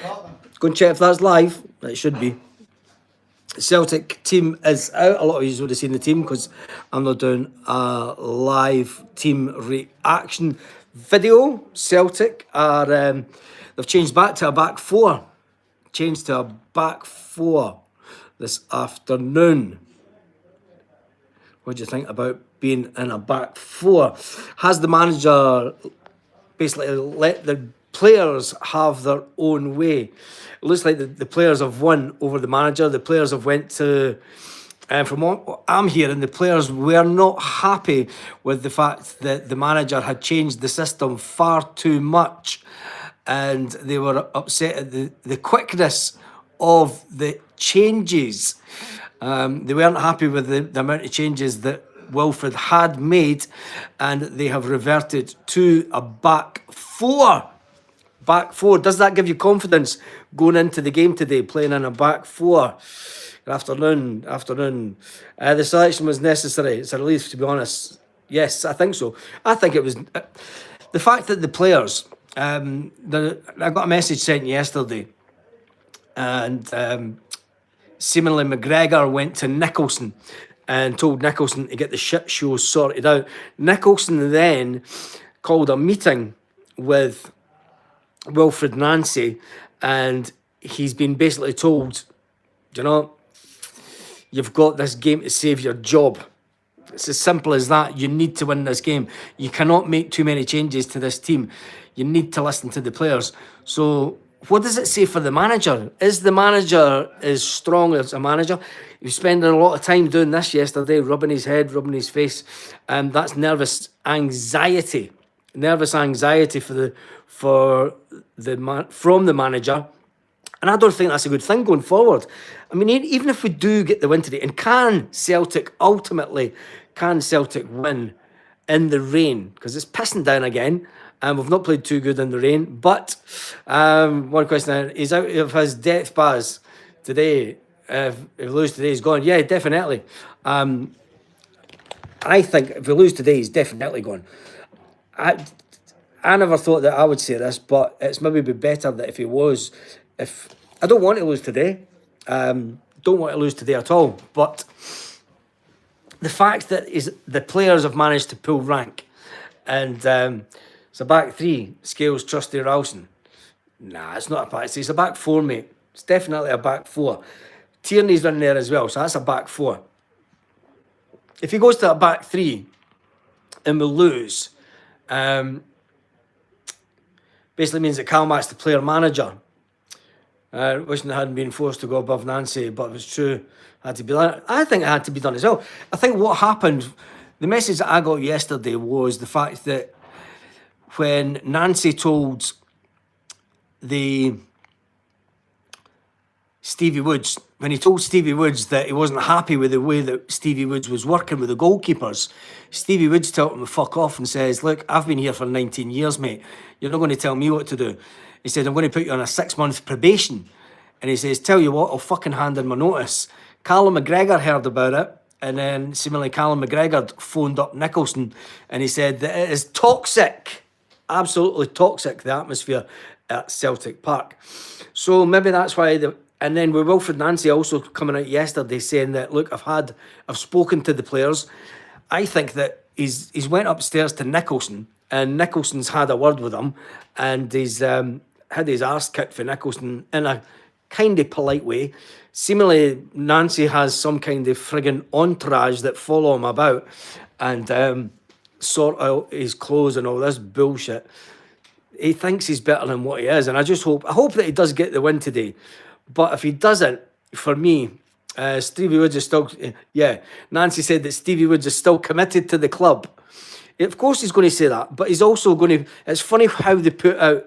Go and check if that's live. It should be. Celtic team is out. A lot of you would have seen the team because I'm not doing a live team reaction video. Celtic are they've changed back to a back four. Changed to a back four this afternoon. What do you think about being in a back four? Has the manager basically let the players have their own way? It looks like the players have won over the manager. The players have went to, and from what I'm hearing, the players were not happy with the fact that the manager had changed the system far too much, and they were upset at the quickness of the changes. They weren't happy with the amount of changes that Wilfred had made, and they have reverted to a back four. Back four. Does that give you confidence going into the game today, playing in a back four? Good afternoon. The selection was necessary. It's a relief, to be honest. Yes, I think so. I think it was the fact that the players. I got a message sent yesterday, and seemingly McGregor went to Nicholson and told Nicholson to get the shit show sorted out. Nicholson then called a meeting with Wilfred Nancy, and he's been basically told, you know, you've got this game to save your job. It's as simple as that. You need to win this game. You cannot make too many changes to this team. You need to listen to the players. So what does it say for the manager? Is the manager as strong as a manager? He was spending a lot of time doing this yesterday, rubbing his head, rubbing his face, and that's nervous anxiety. Nervous anxiety from the manager, and I don't think that's a good thing going forward. I mean, even if we do get the win today, and can Celtic win in the rain? Because it's pissing down again, and we've not played too good in the rain. But one question: he's out of his death bars today. If we lose today, he's gone. Yeah, definitely. I think if we lose today, he's definitely gone. I never thought that I would say this, but it's maybe be better that if he was, if I don't want to lose today, don't want to lose today at all. But the fact that the players have managed to pull rank, and it's a back three, Scales, Trusty, Ralston. Nah, it's not a back three, it's a back four, mate. It's definitely a back four. Tierney's in there as well, so that's a back four. If he goes to a back three and we lose, basically means that Calmack's the player manager. Wishing it hadn't been forced to go above Nancy, but it was true. Had to be done. I think it had to be done as well. I think what happened, the message that I got yesterday was the fact that when Nancy told Stevie Woods, when he told Stevie Woods that he wasn't happy with the way that Stevie Woods was working with the goalkeepers, Stevie Woods told him to fuck off and says, look, I've been here for 19 years, mate. You're not going to tell me what to do. He said, I'm going to put you on a 6-month probation. And he says, tell you what, I'll fucking hand in my notice. Callum McGregor heard about it, and then similarly Callum McGregor phoned up Nicholson, and he said that it is toxic, absolutely toxic, the atmosphere at Celtic Park. So maybe that's why and then with Wilfred Nancy also coming out yesterday saying that, look, I've spoken to the players. I think that he's went upstairs to Nicholson, and Nicholson's had a word with him, and he's had his arse kicked for Nicholson in a kind of polite way. Seemingly, Nancy has some kind of friggin' entourage that follow him about and sort out his clothes and all this bullshit. He thinks he's better than what he is, and I hope that he does get the win today. But if he doesn't, for me, Stevie Woods is still... Nancy said that Stevie Woods is still committed to the club. Of course he's going to say that, but he's also going to... It's funny how they put out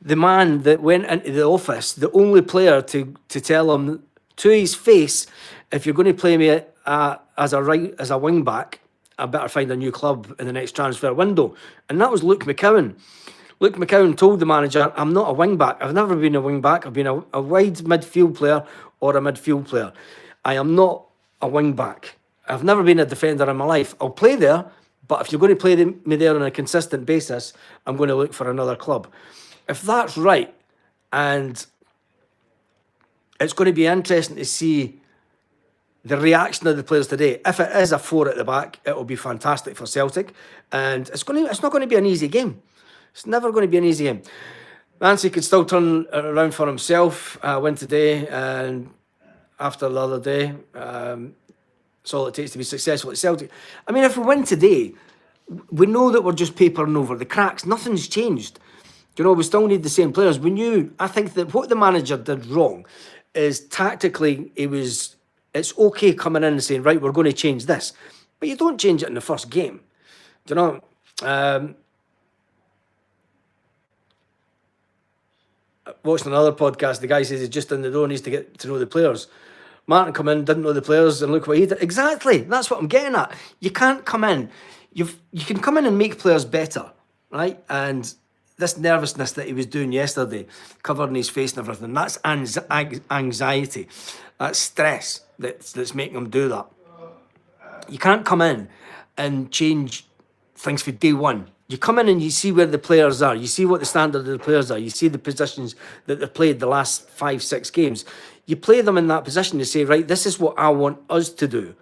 the man that went into the office, the only player to tell him to his face, if you're going to play me as a wing back, I better find a new club in the next transfer window. And that was Luke McCowan. Luke McCowan told the manager, I'm not a wing back. I've never been a wing back. I've been a wide midfield player or a midfield player. I am not a wing back. I've never been a defender in my life. I'll play there, but if you're going to play me there on a consistent basis, I'm going to look for another club. If that's right, and it's going to be interesting to see the reaction of the players today. If it is a 4 at the back, it will be fantastic for Celtic, and it's not going to be an easy game. It's never going to be an easy game. Nancy could still turn it around for himself. Win today, and after the other day, it's all it takes to be successful at Celtic. I mean, if we win today, we know that we're just papering over the cracks. Nothing's changed. We still need the same players. I think that what the manager did wrong is tactically, it's okay coming in and saying, right, we're going to change this. But you don't change it in the first game. Watching another podcast, the guy says he's just in the door, needs to get to know the players. Martin come in, didn't know the players, and look what he did. Exactly, that's what I'm getting at. You can't come in. You can come in and make players better, right? And this nervousness that he was doing yesterday, covering his face and everything, that's anxiety. That's stress that's making him do that. You can't come in and change things for day one. You come in and you see where the players are. You see what the standard of the players are. You see the positions that they've played the last 5-6 games. You play them in that position to say, right, this is what I want us to do.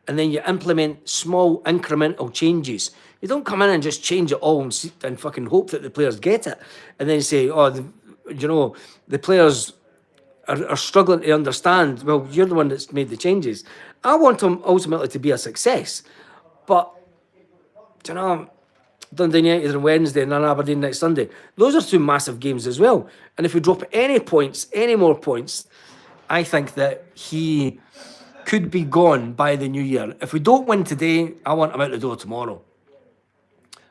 And then you implement small incremental changes. You don't come in and just change it all and fucking hope that the players get it. And then say, the players are struggling to understand. Well, you're the one that's made the changes. I want them ultimately to be a success. But, Dundee United on Wednesday and then Aberdeen next Sunday. Those are 2 massive games as well. And if we drop any more points, I think that he could be gone by the new year. If we don't win today, I want him out the door tomorrow.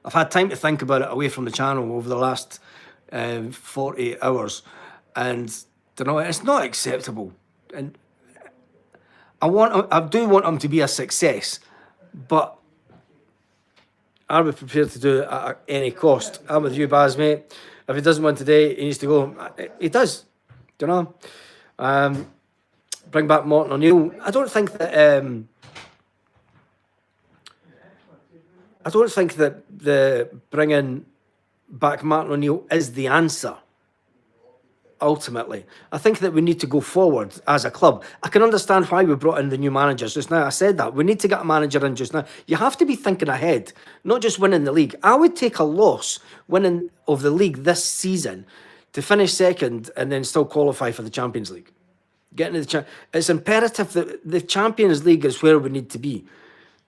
I've had time to think about it away from the channel over the last 48 hours. And, it's not acceptable. And I do want him to be a success. But are we prepared to do it at any cost? I'm with you, Baz, mate. If he doesn't win today, he needs to go. He does. Bring back Martin O'Neill. I don't think that the bringing back Martin O'Neill is the answer. Ultimately, I think that we need to go forward as a club. I can understand why we brought in the new managers just now. I said that we need to get a manager in just now. You have to be thinking ahead, not just winning the league. I would take a loss winning of the league this season to finish second and then still qualify for the Champions League. Getting to the it's imperative that the Champions League is where we need to be.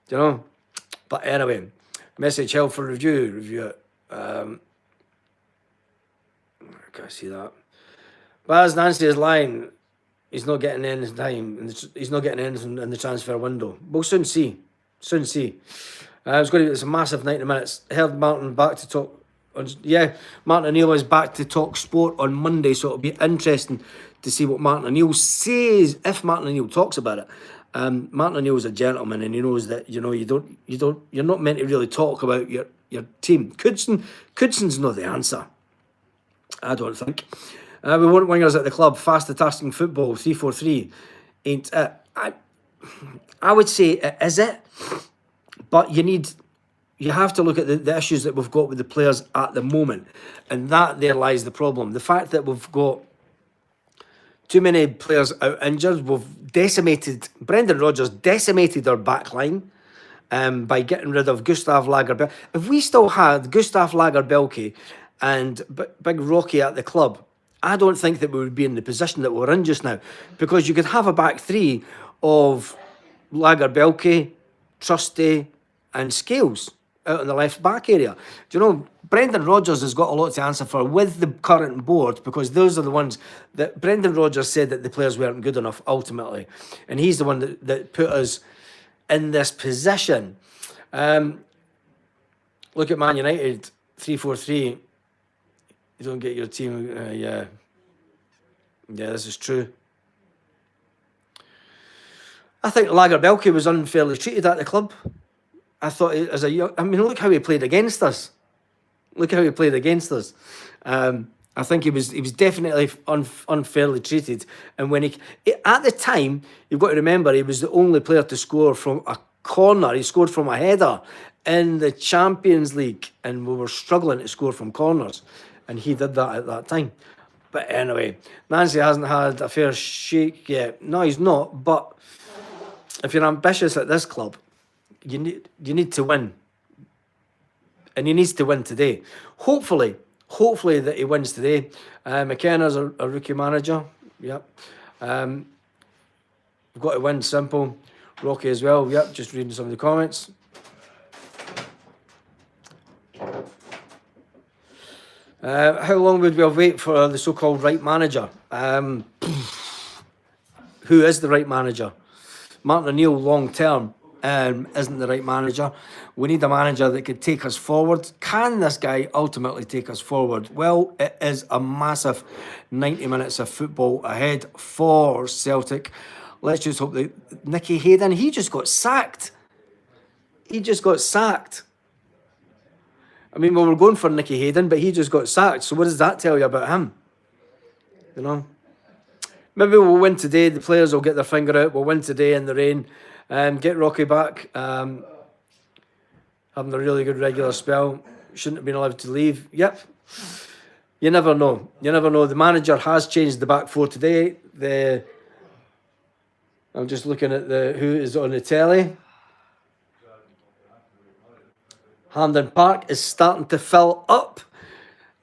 But anyway, message held for review it. I can't see that. Baz Nancy is lying. He's not getting any time. He's not getting anything in the transfer window. We'll soon see. It's a massive 90 minutes. Heard Martin back to talk. Martin O'Neill is back to talk sport on Monday, so it'll be interesting to see what Martin O'Neill says if Martin O'Neill talks about it. Martin O'Neill is a gentleman, and he knows that you're not meant to really talk about your team. Coodson's not the answer. I don't think. We want wingers at the club. Fast attacking football. 3-4-3 ain't it. I would say it is it, but you have to look at the issues that we've got with the players at the moment, and there lies the problem. The fact that we've got too many players out injured. Brendan Rodgers decimated our back line by getting rid of Gustav Lagerbielke. If we still had Gustav Lagerbielke and Big Rocky at the club, I don't think that we would be in the position that we're in just now, because you could have a back three of Lagerbielke, Trusty and Scales out in the left back area. Brendan Rodgers has got a lot to answer for with the current board, because those are the ones that Brendan Rodgers said that the players weren't good enough ultimately, and he's the one that put us in this position. Look at Man United, 3-4-3. You don't get your team. Yeah, this is true. I think Lagerbielke was unfairly treated at the club. I thought look how he played against us. I think he was definitely unfairly treated. And when at the time, you've got to remember, he was the only player to score from a corner. He scored from a header in the Champions League, and we were struggling to score from corners, and he did that at that time. But anyway, Nancy hasn't had a fair shake yet. No, he's not. But if you're ambitious at this club, you need to win. And he needs to win today. Hopefully that he wins today. McKenna's a rookie manager. Yep. We've got to win, simple. Rocky as well. Yep, just reading some of the comments. How long would we have wait for the so-called right manager? Who is the right manager? Martin O'Neill long term isn't the right manager. We need a manager that could take us forward. Can this guy ultimately take us forward? Well, it is a massive 90 minutes of football ahead for Celtic. Let's just hope that Nicky Hayden, he just got sacked. He just got sacked. I mean, we were going for Nicky Hayden, but he just got sacked. So what does that tell you about him? You know? Maybe we'll win today. The players will get their finger out. We'll win today in the rain. Get Rocky back. Having a really good regular spell. Shouldn't have been allowed to leave. Yep. You never know. You never know. The manager has changed the back four today. I'm just looking at who is on the telly. Hampden Park is starting to fill up.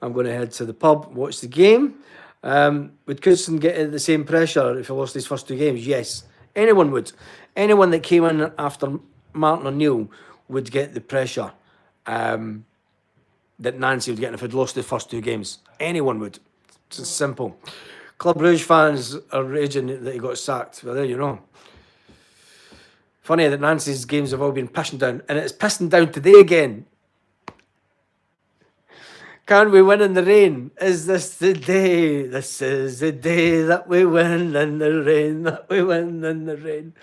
I'm going to head to the pub, watch the game. Would Coulson get the same pressure if he lost his first two games? Yes. Anyone would. Anyone that came in after Martin O'Neill would get the pressure that Nancy would get if he'd lost the first two games. Anyone would. It's simple. Club Rouge fans are raging that he got sacked. Well, there you know. Funny that Nancy's games have all been pissing down, and it's pissing down today again. Can we win in the rain? Is this the day? This is the day that we win in the rain, that we win in the rain.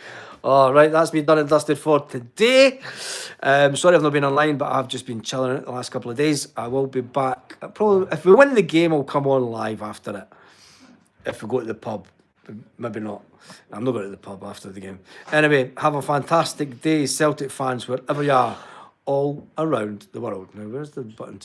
All right, that's me done and dusted for today. Sorry I've not been online, but I've just been chilling out the last couple of days. I will be back. Probably, if we win the game, I'll come on live after it. If we go to the pub. Maybe not. I'm not going to the pub after the game. Anyway, have a fantastic day, Celtic fans, wherever you are, all around the world. Now, where's the button to